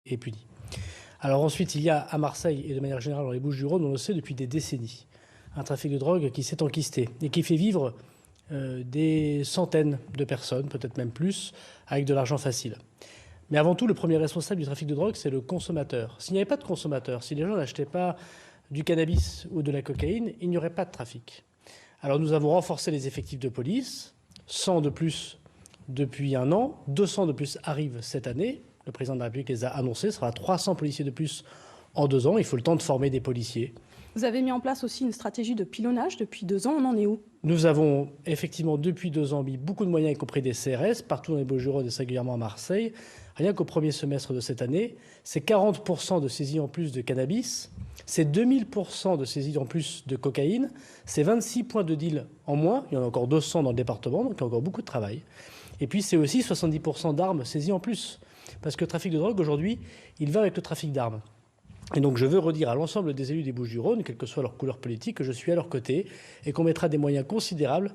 est puni. Alors ensuite, il y a à Marseille et de manière générale dans les Bouches-du-Rhône, on le sait depuis des décennies, un trafic de drogue qui s'est enquisté et qui fait vivre des centaines de personnes, peut-être même plus, avec de l'argent facile. Mais avant tout, le premier responsable du trafic de drogue, c'est le consommateur. S'il n'y avait pas de consommateur, si les gens n'achetaient pas du cannabis ou de la cocaïne, il n'y aurait pas de trafic. Alors nous avons renforcé les effectifs de police, 100 de plus depuis un an, 200 de plus arrivent cette année. Le président de la République les a annoncés, ce sera 300 policiers de plus en 2 ans. Il faut le temps de former des policiers. Vous avez mis en place aussi une stratégie de pilonnage depuis 2 ans, on en est où? Nous avons effectivement depuis 2 ans mis beaucoup de moyens, y compris des CRS, partout dans les Bouches-du-Rhône et singulièrement à Marseille. Rien qu'au premier semestre de cette année, c'est 40% de saisies en plus de cannabis, c'est 2000% de saisies en plus de cocaïne, c'est 26 points de deal en moins, il y en a encore 200 dans le département, donc il y a encore beaucoup de travail. Et puis c'est aussi 70% d'armes saisies en plus, parce que le trafic de drogue aujourd'hui, il va avec le trafic d'armes. Et donc je veux redire à l'ensemble des élus des Bouches-du-Rhône, quelle que soit leur couleur politique, que je suis à leur côté et qu'on mettra des moyens considérables